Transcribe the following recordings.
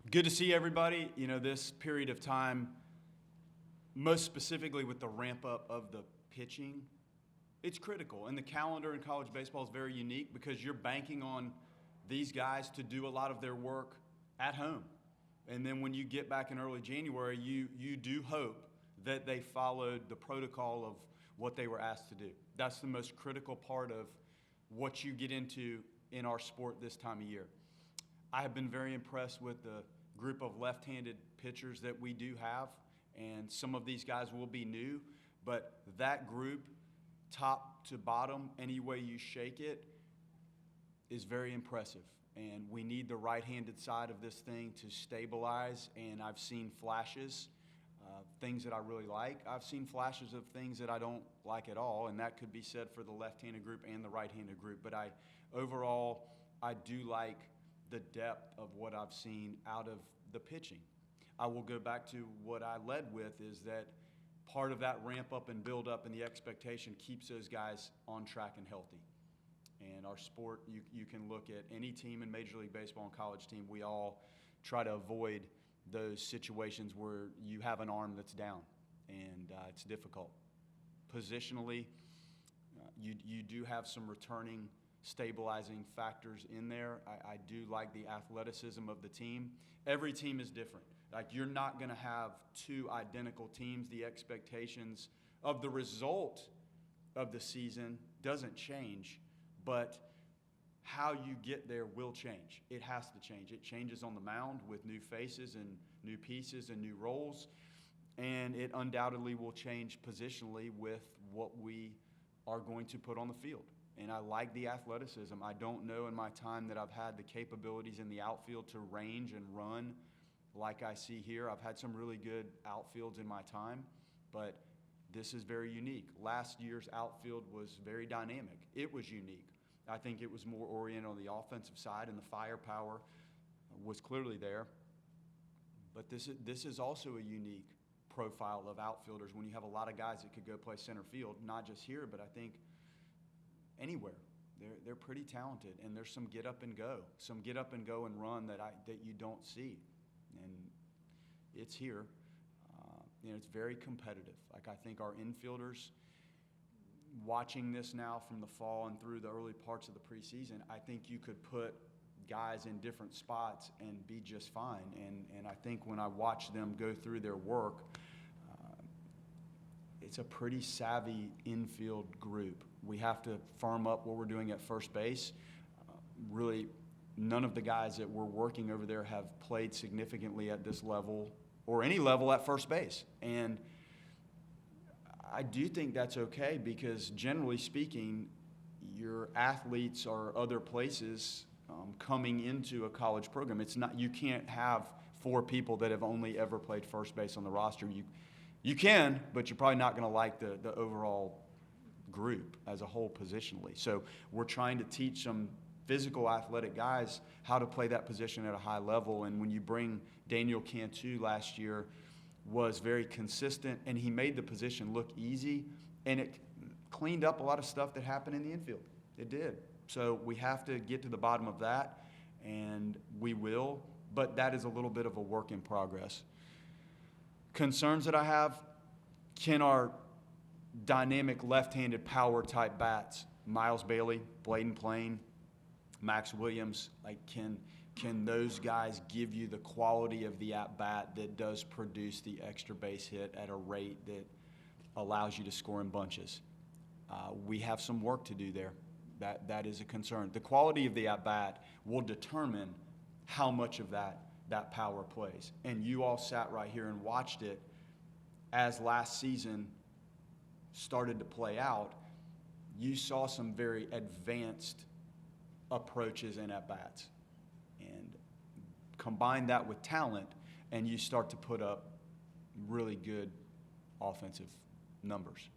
Good to see everybody. This period of time, most specifically with the ramp up of the pitching, it's critical. And the calendar in college baseball is very unique because you're banking on these guys to do a lot of their work at home. And then when you get back in early January, you do hope that they followed the protocol of what they were asked to do. That's the most critical part of what you get into in our sport this time of year. I have been very impressed with the group of left-handed pitchers that we do have, and some of these guys will be new, but that group, top to bottom, any way you shake it, is very impressive. And we need the right-handed side of this thing to stabilize, and I've seen flashes, things that I really like. I've seen flashes of things that I don't like at all, and that could be said for the left-handed group and the right-handed group. But overall, I do like the depth of what I've seen out of the pitching. I will go back to what I led with, is that part of that ramp up and build up and the expectation keeps those guys on track and healthy. And our sport, you can look at any team in Major League Baseball and college team, we all try to avoid those situations where you have an arm that's down, and it's difficult. Positionally, you do have some returning stabilizing factors in there. I do like the athleticism of the team. Every team is different. Like, you're not going to have two identical teams. The expectations of the result of the season doesn't change, but how you get there will change. It has to change. It changes on the mound with new faces and new pieces and new roles, and it undoubtedly will change positionally with what we are going to put on the field. And I like the athleticism. I don't know in my time that I've had the capabilities in the outfield to range and run like I see here. I've had some really good outfields in my time, but this is very unique. Last year's outfield was very dynamic. It was unique. I think it was more oriented on the offensive side, and the firepower was clearly there. But this is also a unique profile of outfielders when you have a lot of guys that could go play center field, not just here, but I think anywhere. They're pretty talented, and there's some get up and go and run that you don't see, and it's here. It's very competitive. Like, I think our infielders, watching this now from the fall and through the early parts of the preseason, I think you could put guys in different spots and be just fine. And I think when I watch them go through their work, it's a pretty savvy infield group. We have to firm up what we're doing at first base. Really, none of the guys that we're working over there have played significantly at this level or any level at first base. And I do think that's okay, because generally speaking, your athletes are other places coming into a college program. It's not, you can't have 4 people that have only ever played first base on the roster. You can, but you're probably not going to like the overall group as a whole positionally. So we're trying to teach some physical athletic guys how to play that position at a high level. And when you bring Daniel Cantu last year, was very consistent, and he made the position look easy, and it cleaned up a lot of stuff that happened in the infield. It did. So we have to get to the bottom of that, and we will, but that is a little bit of a work in progress. Concerns that I have: can our dynamic left-handed power type bats, Miles Bailey, Bladen Plain, Max Williams, can those guys give you the quality of the at-bat that does produce the extra base hit at a rate that allows you to score in bunches? We have some work to do there. That is a concern. The quality of the at-bat will determine how much of that power plays. And you all sat right here and watched it as last season started to play out. You saw some very advanced approaches and at-bats. And combine that with talent, and you start to put up really good offensive numbers,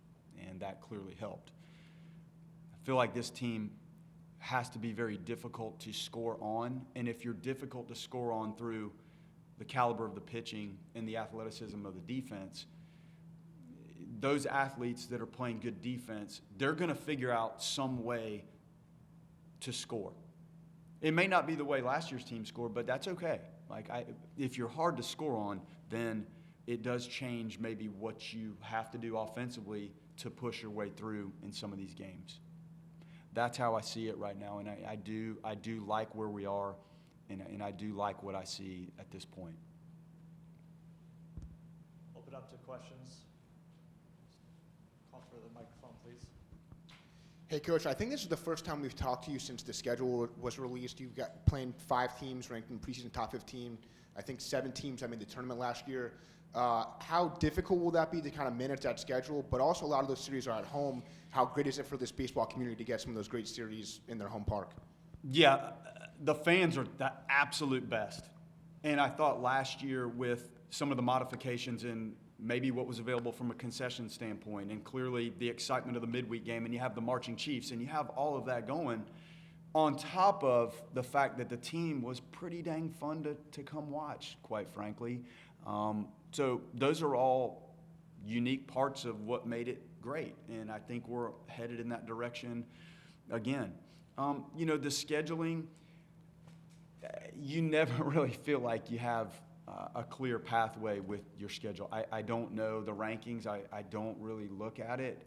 and that clearly helped. I feel like this team has to be very difficult to score on, and if you're difficult to score on through the caliber of the pitching and the athleticism of the defense, those athletes that are playing good defense, they're going to figure out some way to score. It may not be the way last year's team scored, but that's okay. If you're hard to score on, then it does change maybe what you have to do offensively to push your way through in some of these games. That's how I see it right now, and I do like where we are, and I do like what I see at this point. Open up to questions. Call for the microphone, please. Hey, Coach, I think this is the first time we've talked to you since the schedule was released. You've got playing 5 teams ranked in preseason top 15. I think 7 teams that made the tournament last year. How difficult will that be to kind of manage that schedule? But also a lot of those series are at home. How great is it for this baseball community to get some of those great series in their home park? Yeah, the fans are the absolute best. And I thought last year with some of the modifications and maybe what was available from a concession standpoint, and clearly the excitement of the midweek game, and you have the marching Chiefs, and you have all of that going, on top of the fact that the team was pretty dang fun to come watch, quite frankly. So those are all unique parts of what made it great, and I think we're headed in that direction again. The scheduling, you never really feel like you have a clear pathway with your schedule. I don't know the rankings. I don't really look at it.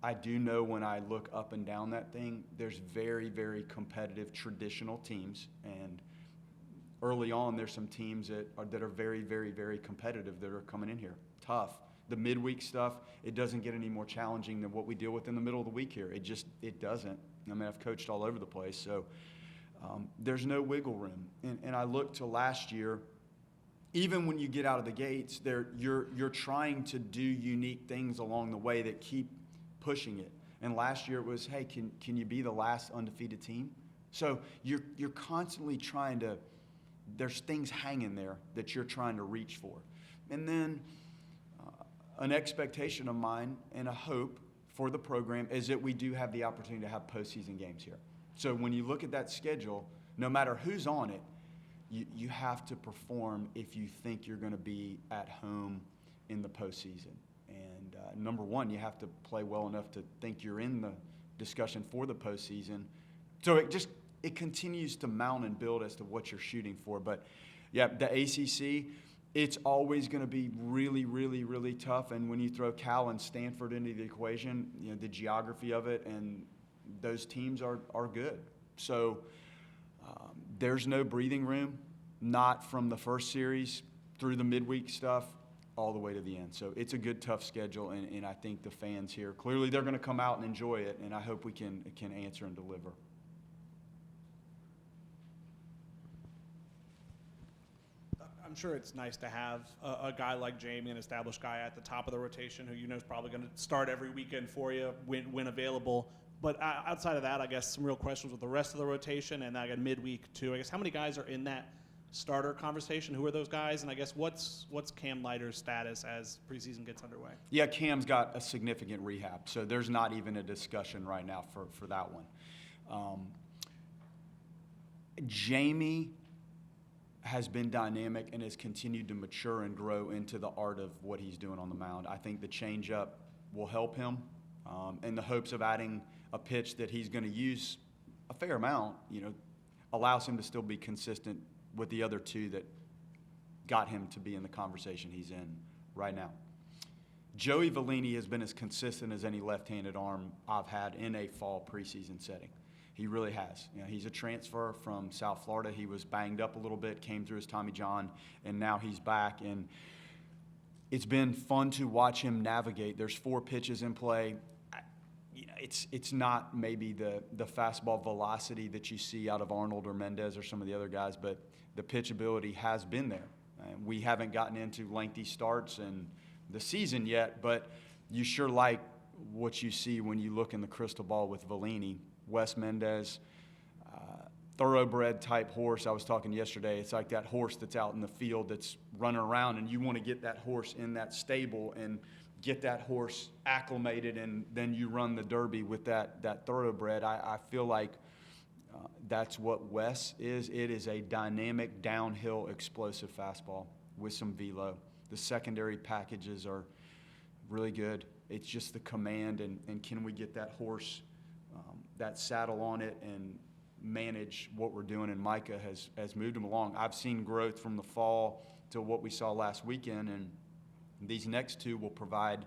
I do know when I look up and down that thing, there's very, very competitive traditional teams. And early on, there's some teams that are very, very, very competitive that are coming in here. Tough. The midweek stuff, it doesn't get any more challenging than what we deal with in the middle of the week here. It doesn't. I mean, I've coached all over the place. So there's no wiggle room. And I look to last year. Even when you get out of the gates, you're trying to do unique things along the way that keep pushing it. And last year it was, hey, can you be the last undefeated team? So you're constantly trying to. There's things hanging there that you're trying to reach for, and then an expectation of mine and a hope for the program is that we do have the opportunity to have postseason games here. So when you look at that schedule, no matter who's on it, you have to perform if you think you're going to be at home in the postseason. And number one, you have to play well enough to think you're in the discussion for the postseason. So it continues to mount and build as to what you're shooting for. But, yeah, the ACC, it's always going to be really, really, really tough. And when you throw Cal and Stanford into the equation, the geography of it and those teams are good. So there's no breathing room, not from the first series through the midweek stuff all the way to the end. So it's a good, tough schedule, and I think the fans here, clearly they're going to come out and enjoy it, and I hope we can answer and deliver. I'm sure it's nice to have a guy like Jamie, an established guy at the top of the rotation who is probably going to start every weekend for you when available. But outside of that, I guess some real questions with the rest of the rotation, and again midweek too. I guess how many guys are in that starter conversation? Who are those guys? And I guess what's Cam Leiter's status as preseason gets underway? Yeah, Cam's got a significant rehab, so there's not even a discussion right now for that one. Jamie has been dynamic and has continued to mature and grow into the art of what he's doing on the mound. I think the changeup will help him in the hopes of adding a pitch that he's going to use a fair amount, allows him to still be consistent with the other two that got him to be in the conversation he's in right now. Joey Vellini has been as consistent as any left-handed arm I've had in a fall preseason setting. He really has. He's a transfer from South Florida. He was banged up a little bit, came through his Tommy John, and now he's back. And it's been fun to watch him navigate. There's 4 pitches in play. It's not maybe the fastball velocity that you see out of Arnold or Mendez or some of the other guys, but the pitch ability has been there. We haven't gotten into lengthy starts in the season yet, but you sure like what you see when you look in the crystal ball with Vellini. Wes Mendez, thoroughbred type horse. I was talking yesterday. It's like that horse that's out in the field that's running around, and you want to get that horse in that stable and get that horse acclimated, and then you run the Derby with that thoroughbred. I feel like that's what Wes is. It is a dynamic, downhill, explosive fastball with some velo. The secondary packages are really good. It's just the command, and can we get that horse, that saddle on it, and manage what we're doing, and Micah has moved him along. I've seen growth from the fall to what we saw last weekend, and these next two will provide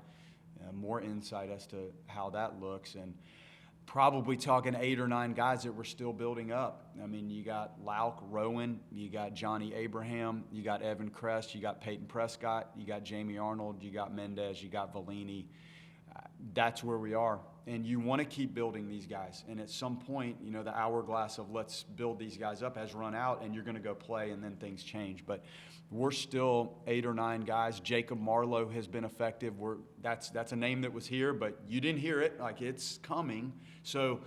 more insight as to how that looks. And probably talking 8 or 9 guys that we're still building up. I mean, you got Lauk Rowan, you got Johnny Abraham, you got Evan Crest, you got Peyton Prescott, you got Jamie Arnold, you got Mendez, you got Valini. That's where we are. And you want to keep building these guys. And at some point, you know, the hourglass of let's build these guys up has run out, and you're going to go play, and then things change. But we're still 8 or 9 guys. Jacob Marlowe has been effective. That's a name that was here, but you didn't hear it. Like, it's coming. So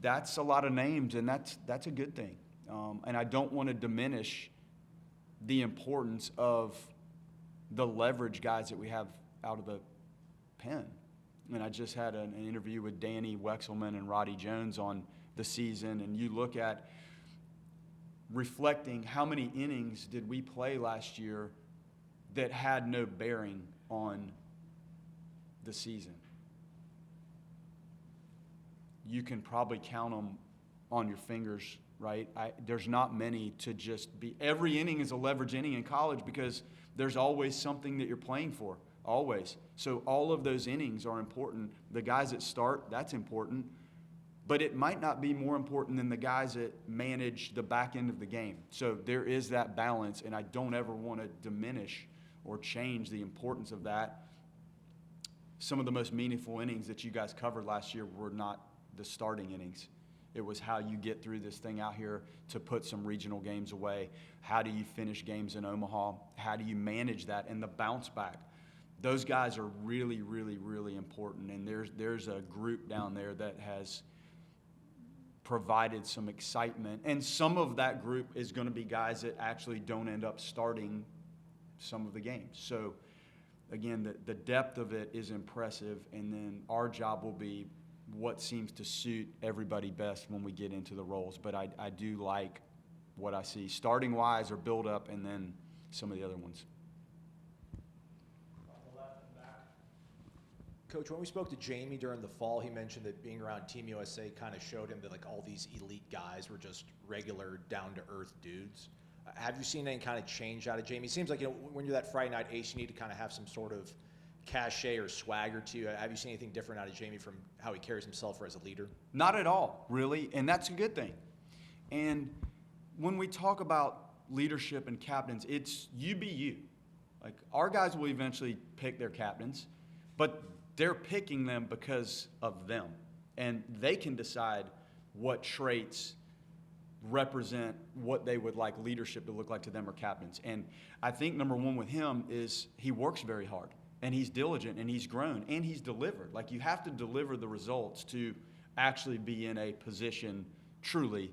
that's a lot of names, and that's a good thing. And I don't want to diminish the importance of the leverage guys that we have out of the pen. And I just had an interview with Danny Wexelman and Roddy Jones on the season, and you look at reflecting how many innings did we play last year that had no bearing on the season. You can probably count them on your fingers, right? There's not many to just be. Every inning is a leverage inning in college because there's always something that you're playing for. Always. So all of those innings are important. The guys that start, that's important. But it might not be more important than the guys that manage the back end of the game. So there is that balance, and I don't ever want to diminish or change the importance of that. Some of the most meaningful innings that you guys covered last year were not the starting innings. It was how you get through this thing out here to put some regional games away. How do you finish games in Omaha? How do you manage that and the bounce back? Those guys are really, really, really important, and there's a group down there that has provided some excitement, and some of that group is going to be guys that actually don't end up starting some of the games. So, again, the depth of it is impressive, and then our job will be what seems to suit everybody best when we get into the roles. But I do like what I see, starting-wise or build-up, and then some of the other ones. Coach, when we spoke to Jamie during the fall, he mentioned that being around Team USA kind of showed him that like all these elite guys were just regular, down-to-earth dudes. Have you seen any kind of change out of Jamie? It seems like, you know, when you're that Friday night ace, you need to kind of have some sort of cachet or swagger to you. Have you seen anything different out of Jamie from how he carries himself or as a leader? Not at all, really, and that's a good thing. And when we talk about leadership and captains, it's you be you. Like, our guys will eventually pick their captains, but they're picking them because of them. And they can decide what traits represent what they would like leadership to look like to them or captains. And I think number one with him is he works very hard, and he's diligent, and he's grown, and he's delivered. Like, you have to deliver the results to actually be in a position truly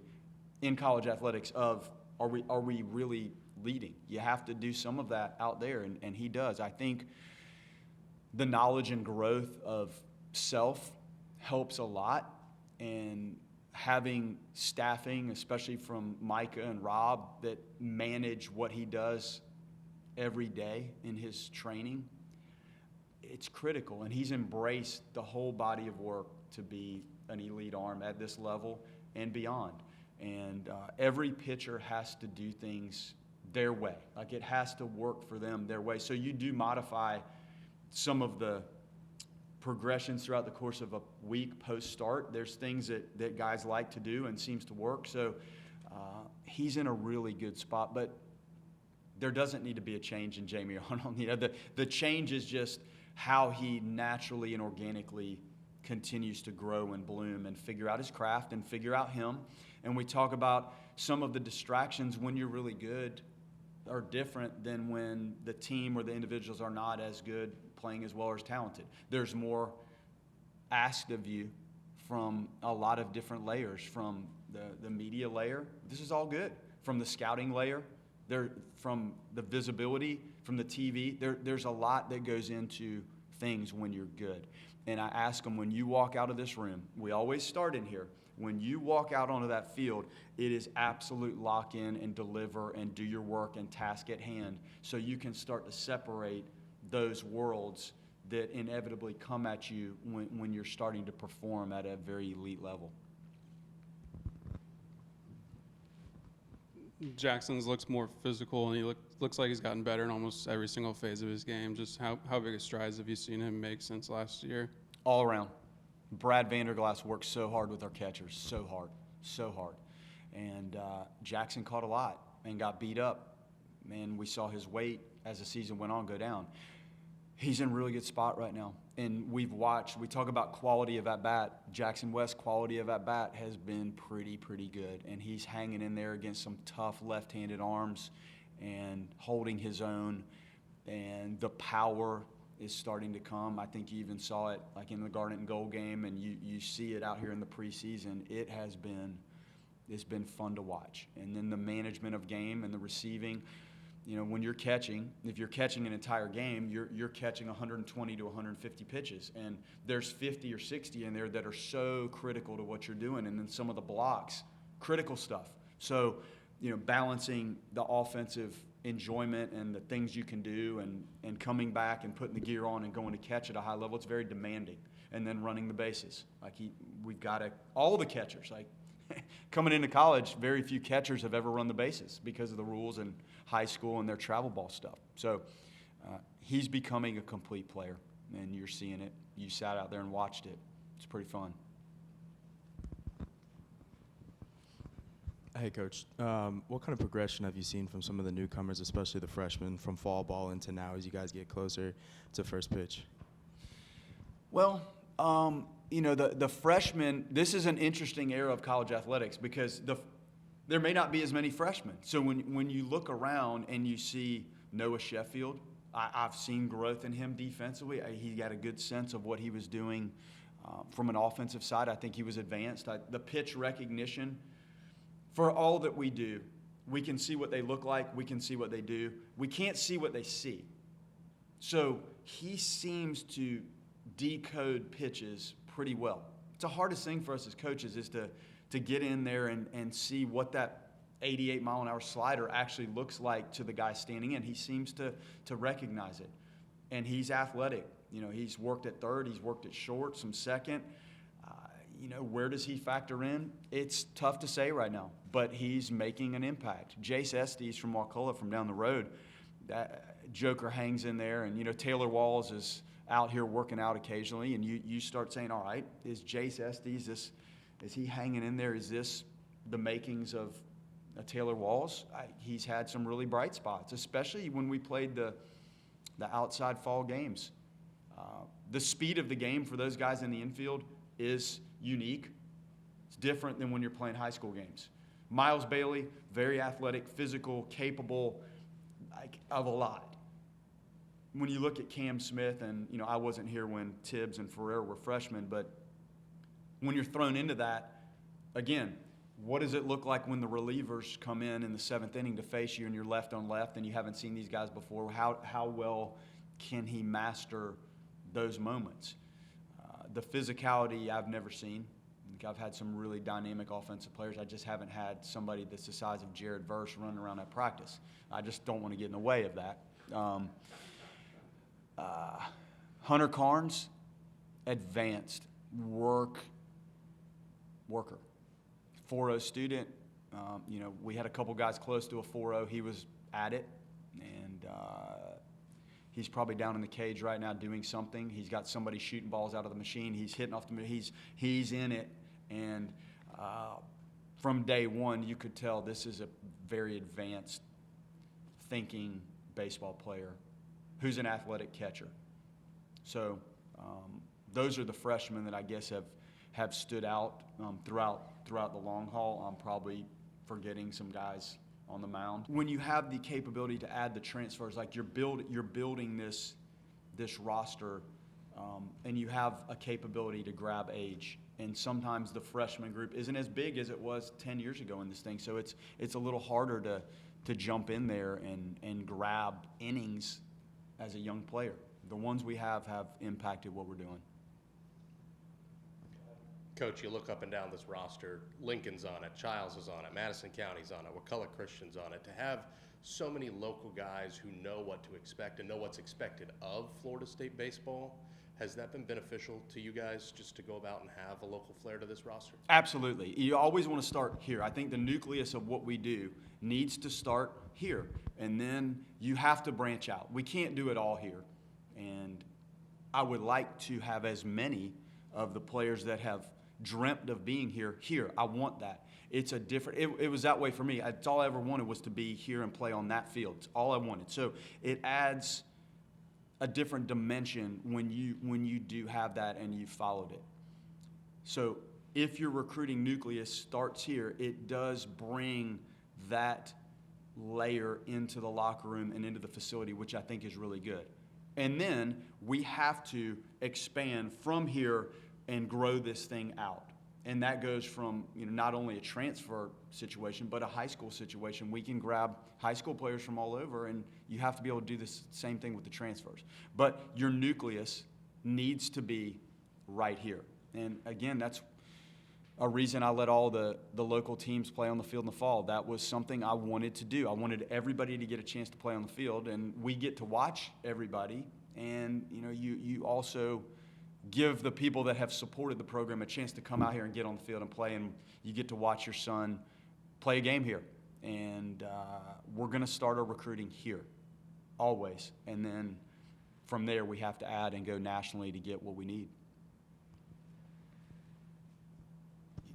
in college athletics of are we really leading? You have to do some of that out there, and he does. I think the knowledge and growth of self helps a lot, and having staffing, especially from Micah and Rob, that manage what he does every day in his training, it's critical. And he's embraced the whole body of work to be an elite arm at this level and beyond. And every pitcher has to do things their way. Like, it has to work for them their way. So you do modify some of the progressions throughout the course of a week post-start. There's things that guys like to do and seems to work. So he's in a really good spot. But there doesn't need to be a change in Jamie Arnold. You know, the change is just how he naturally and organically continues to grow and bloom and figure out his craft and figure out him. And we talk about some of the distractions when you're really good are different than when the team or the individuals are not as good, playing as well or as talented. There's more asked of you from a lot of different layers, from the media layer. This is all good. From the scouting layer, from the visibility, from the TV. There's a lot that goes into things when you're good. And I ask them, when you walk out of this room, we always start in here. When you walk out onto that field, it is absolute lock in and deliver and do your work and task at hand, so you can start to separate those worlds that inevitably come at you when you're starting to perform at a very elite level. Jackson's looks more physical, and he looks like he's gotten better in almost every single phase of his game. Just how big of strides have you seen him make since last year? All around. Brad Vanderglass worked so hard with our catchers, so hard. And Jackson caught a lot and got beat up. And we saw his weight as the season went on go down. He's in a really good spot right now. And we talk about quality of at-bat. Jackson West's quality of at-bat has been pretty good. And he's hanging in there against some tough left-handed arms and holding his own. And the power is starting to come. I think you even saw it like in the Garnet and Gold game, and you see it out here in the preseason. It's been fun to watch. And then the management of game and the receiving. When you're catching, if you're catching an entire game, you're catching 120 to 150 pitches, and there's 50 or 60 in there that are so critical to what you're doing, and then some of the blocks, critical stuff. So, balancing the offensive enjoyment and the things you can do and coming back and putting the gear on and going to catch at a high level, it's very demanding. And then running the bases. We've got all the catchers, coming into college, very few catchers have ever run the bases because of the rules in high school and their travel ball stuff. So he's becoming a complete player, and you're seeing it. You sat out there and watched it. It's pretty fun. Hey, Coach. What kind of progression have you seen from some of the newcomers, especially the freshmen, from fall ball into now as you guys get closer to first pitch? Well, the freshmen, this is an interesting era of college athletics because there may not be as many freshmen. So when you look around and you see Noah Sheffield, I've seen growth in him defensively. He got a good sense of what he was doing from an offensive side. I think he was advanced. The pitch recognition, for all that we do, we can see what they look like. We can see what they do. We can't see what they see. So he seems to decode pitches pretty well. It's the hardest thing for us as coaches is to get in there and see what that 88-mile-an-hour slider actually looks like to the guy standing in. He seems to recognize it. And he's athletic. He's worked at third. He's worked at short, some second. Where does he factor in? It's tough to say right now, but he's making an impact. Jace Estes from Wakulla from down the road, that Joker hangs in there, and, Taylor Walls is out here working out occasionally, and you start saying, all right, is Jace Estes, is he hanging in there? Is this the makings of a Taylor Walls? He's had some really bright spots, especially when we played the outside fall games. The speed of the game for those guys in the infield is unique. It's different than when you're playing high school games. Miles Bailey, very athletic, physical, capable, of a lot. When you look at Cam Smith, and I wasn't here when Tibbs and Ferrer were freshmen, but when you're thrown into that, again, what does it look like when the relievers come in the seventh inning to face you and you're left on left and you haven't seen these guys before? How well can he master those moments? The physicality I've never seen. I've had some really dynamic offensive players. I just haven't had somebody that's the size of Jarrett Verse running around at practice. I just don't want to get in the way of that. Hunter Carnes, advanced worker, 4.0 student. We had a couple guys close to a 4.0. He was at it, and he's probably down in the cage right now doing something. He's got somebody shooting balls out of the machine. He's hitting off the. He's in it, and from day one, you could tell this is a very advanced thinking baseball player who's an athletic catcher. So those are the freshmen that I guess have stood out throughout the long haul. I'm probably forgetting some guys on the mound. When you have the capability to add the transfers, like you're building this roster, and you have a capability to grab age. And sometimes the freshman group isn't as big as it was 10 years ago in this thing. So it's a little harder to jump in there and grab innings as a young player. The ones we have impacted what we're doing. Coach, you look up and down this roster, Lincoln's on it, Childs is on it, Madison County's on it, Wakulla Christian's on it. To have so many local guys who know what to expect and know what's expected of Florida State baseball, Has that been beneficial to you guys just to go about and have a local flair to this roster? Absolutely. You always want to start here. I think the nucleus of what we do needs to start here, and then you have to branch out. We can't do it all here, and I would like to have as many of the players that have dreamt of being here. I want that. It's a different, it was that way for me. It's all I ever wanted was to be here and play on that field. It's all I wanted. So it adds a different dimension when you do have that and you followed it. So if your recruiting nucleus starts here, it does bring that layer into the locker room and into the facility, which I think is really good. And then we have to expand from here and grow this thing out. And that goes from not only a transfer situation, but a high school situation. We can grab high school players from all over, and you have to be able to do the same thing with the transfers. But your nucleus needs to be right here. And again, that's a reason I let all the local teams play on the field in the fall. That was something I wanted to do. I wanted everybody to get a chance to play on the field, and we get to watch everybody. And you also give the people that have supported the program a chance to come out here and get on the field and play, and you get to watch your son play a game here. And we're going to start our recruiting here, always. And then from there, we have to add and go nationally to get what we need.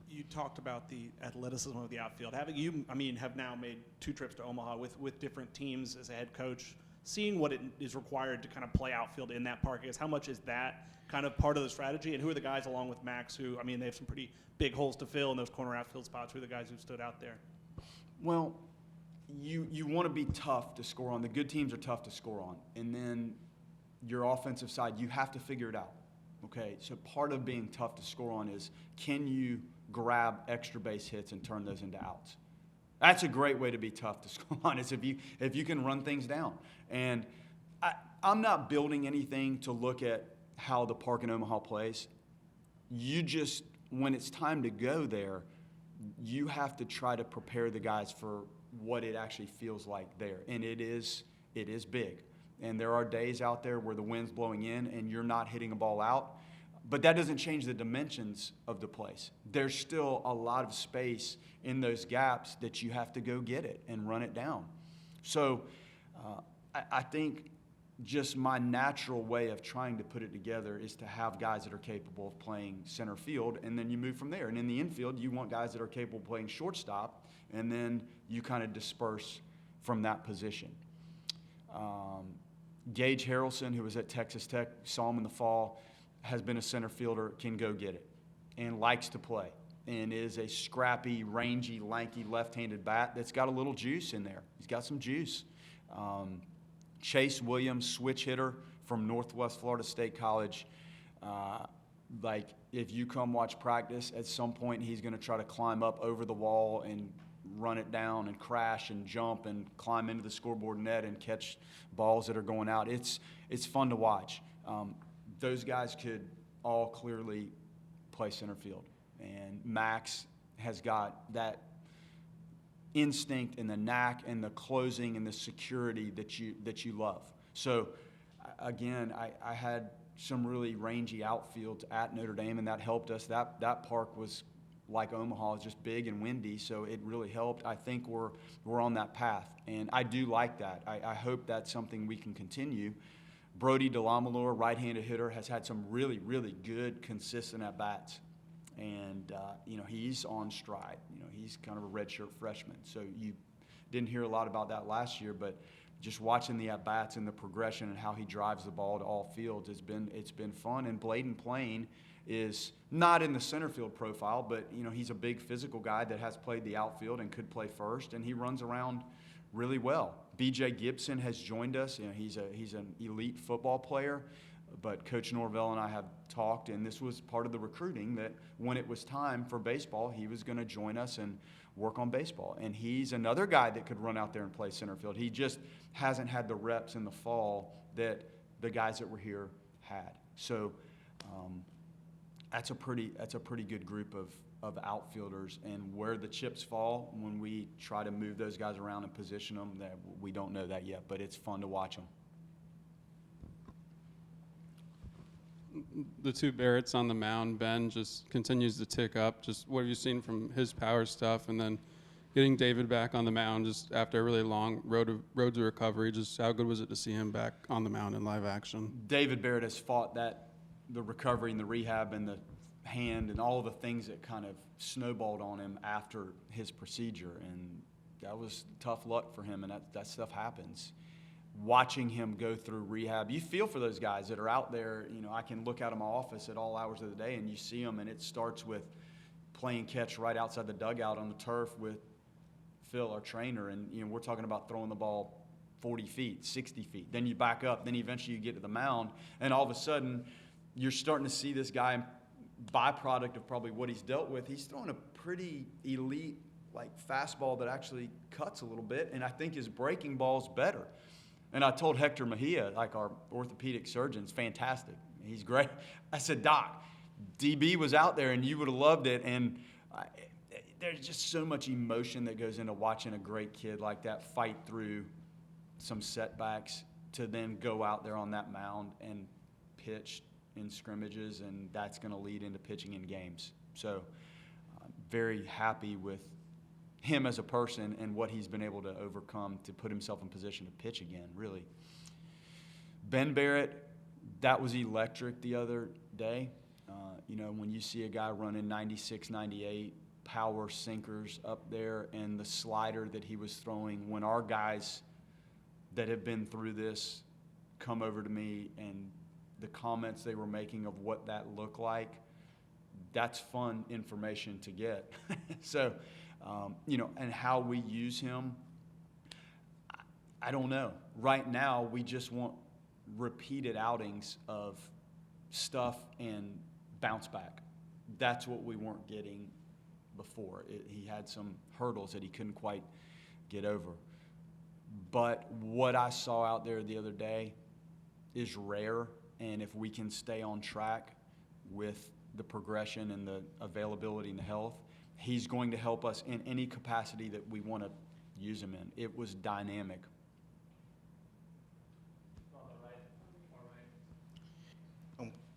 You talked about the athleticism of the outfield. Have now made 2 trips to Omaha with different teams as a head coach. Seeing what it is required to kind of play outfield in that park, I guess, how much is that kind of part of the strategy? And who are the guys along with Max who, they have some pretty big holes to fill in those corner outfield spots. Who are the guys who stood out there? Well, you want to be tough to score on. The good teams are tough to score on. And then your offensive side, you have to figure it out. Okay, so part of being tough to score on is, can you grab extra base hits and turn those into outs? That's a great way to be tough to score on, is if you can run things down. And I'm not building anything to look at how the park in Omaha plays. You just, when it's time to go there, you have to try to prepare the guys for what it actually feels like there. And it is big. And there are days out there where the wind's blowing in and you're not hitting a ball out. But that doesn't change the dimensions of the place. There's still a lot of space in those gaps that you have to go get it and run it down. So I think just my natural way of trying to put it together is to have guys that are capable of playing center field, and then you move from there. And in the infield, you want guys that are capable of playing shortstop, and then you kind of disperse from that position. Gage Harrelson, who was at Texas Tech, saw him in the fall, has been a center fielder, can go get it, and likes to play, and is a scrappy, rangy, lanky, left-handed bat that's got a little juice in there. He's got some juice. Chase Williams, switch hitter from Northwest Florida State College. If you come watch practice, at some point he's going to try to climb up over the wall and run it down and crash and jump and climb into the scoreboard net and catch balls that are going out. It's fun to watch. Those guys could all clearly play center field. And Max has got that instinct and the knack and the closing and the security that you love. So, again, I had some really rangy outfields at Notre Dame, and that helped us. That park was like Omaha, just big and windy, so it really helped. I think we're on that path, and I do like that. I hope that's something we can continue. Brody DeLamalure, right-handed hitter, has had some really, really good, consistent at-bats. And, he's on stride. He's kind of a redshirt freshman. So you didn't hear a lot about that last year, but just watching the at-bats and the progression and how he drives the ball to all fields, it's been fun. And Bladen Plain is not in the center field profile, but, he's a big physical guy that has played the outfield and could play first, and he runs around really well. B.J. Gibson has joined us. He's an elite football player. But Coach Norvell and I have talked, and this was part of the recruiting, that when it was time for baseball, he was going to join us and work on baseball. And he's another guy that could run out there and play center field. He just hasn't had the reps in the fall that the guys that were here had. So that's a pretty good group of outfielders. And where the chips fall when we try to move those guys around and position them, that we don't know that yet, but it's fun to watch them. the two Barretts on the mound, Ben just continues to tick up. Just what have you seen from his power stuff, and then getting David back on the mound just after a really long road to recovery? Just how good was it to see him back on the mound in live action? David Barrett has fought the recovery and the rehab and the hand and all the things that kind of snowballed on him after his procedure, and that was tough luck for him, and that stuff happens. Watching him go through rehab, you feel for those guys that are out there. I can look out of my office at all hours of the day, and you see them, and it starts with playing catch right outside the dugout on the turf with Phil, our trainer, and we're talking about throwing the ball 40 feet, 60 feet. Then you back up, then eventually you get to the mound, and all of a sudden you're starting to see this guy, byproduct of probably what he's dealt with. He's throwing a pretty elite fastball that actually cuts a little bit, and I think his breaking ball's better. And I told Hector Mejia, our orthopedic surgeon, it's fantastic. He's great. I said, Doc, DB was out there and you would have loved it. And there's just so much emotion that goes into watching a great kid like that fight through some setbacks to then go out there on that mound and pitch in scrimmages, and that's going to lead into pitching in games. So I'm very happy with him as a person and what he's been able to overcome to put himself in position to pitch again, really. Ben Barrett, that was electric the other day. When you see a guy running 96, 98, power sinkers up there, and the slider that he was throwing, when our guys that have been through this come over to me and the comments they were making of what that looked like, that's fun information to get. So, and how we use him, I don't know. Right now, we just want repeated outings of stuff and bounce back. That's what we weren't getting before. He had some hurdles that he couldn't quite get over. But what I saw out there the other day is rare, and if we can stay on track with the progression and the availability and the health, he's going to help us in any capacity that we want to use him in. It was dynamic.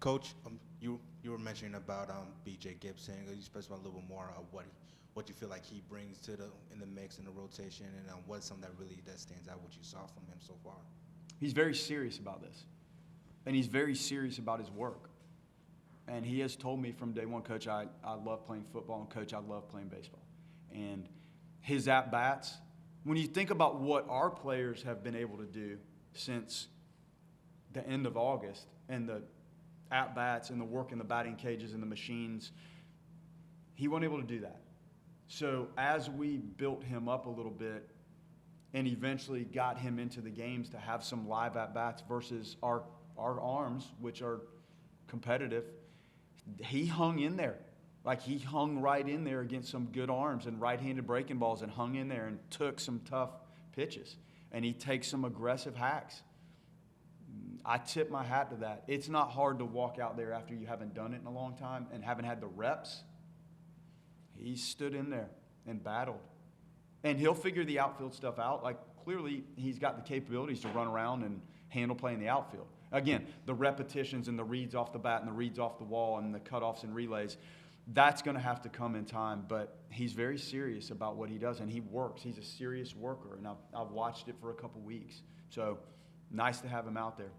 Coach, you were mentioning about B.J. Gibson. Could you specify a little bit more of what you feel like he brings to in the mix and the rotation, and what's something that stands out what you saw from him so far? He's very serious about this, and he's very serious about his work. And he has told me from day one, Coach, I love playing football, and Coach, I love playing baseball. And his at-bats, when you think about what our players have been able to do since the end of August, and the at-bats and the work in the batting cages and the machines, he wasn't able to do that. So as we built him up a little bit and eventually got him into the games to have some live at-bats versus our arms, which are competitive, he hung in there. He hung right in there against some good arms and right-handed breaking balls, and hung in there and took some tough pitches. And he takes some aggressive hacks. I tip my hat to that. It's not hard to walk out there after you haven't done it in a long time and haven't had the reps. He stood in there and battled. And he'll figure the outfield stuff out. Clearly, he's got the capabilities to run around and handle playing the outfield. Again, the repetitions and the reads off the bat and the reads off the wall and the cutoffs and relays, that's going to have to come in time. But he's very serious about what he does, and he works. He's a serious worker, and I've watched it for a couple weeks. So nice to have him out there.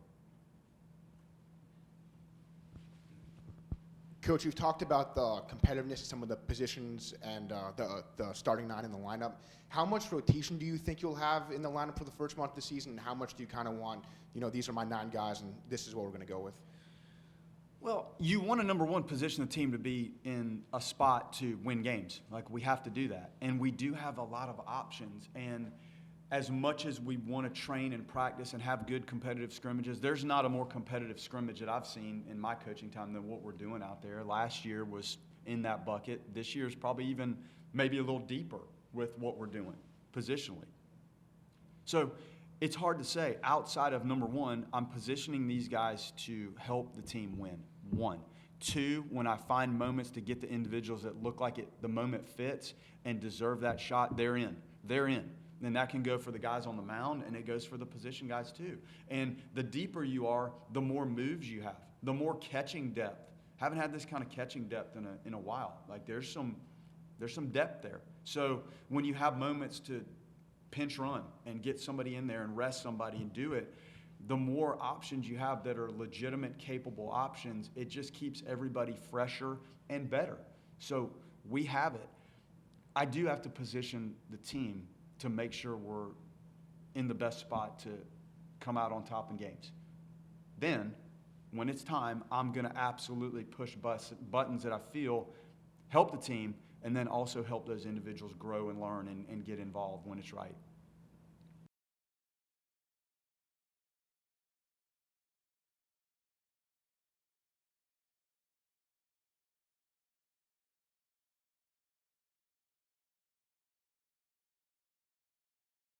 Coach, you've talked about the competitiveness of some of the positions and the starting nine in the lineup. How much rotation do you think you'll have in the lineup for the first month of the season, and how much do you kind of want, these are my 9 guys and this is what we're going to go with? Well, you want to, number one, position the team to be in a spot to win games. We have to do that. And we do have a lot of options. And as much as we want to train and practice and have good competitive scrimmages, there's not a more competitive scrimmage that I've seen in my coaching time than what we're doing out there. Last year was in that bucket. This year is probably even maybe a little deeper with what we're doing positionally. So it's hard to say. Outside of, number one, I'm positioning these guys to help the team win. 1. 2, when I find moments to get the individuals that look like the moment fits and deserve that shot, they're in. They're in. And that can go for the guys on the mound, and it goes for the position guys too. And the deeper you are, the more moves you have. the more catching depth. Haven't had this kind of catching depth in a while. Like there's some depth there. So when you have moments to pinch run and get somebody in there and rest somebody and do it, the more options you have that are legitimate, capable options, it just keeps everybody fresher and better. So we have it. I do have to position the team to make sure we're in the best spot to come out on top in games. Then, when it's time, I'm going to absolutely push buttons that I feel help the team and then also help those individuals grow and learn and get involved when it's right.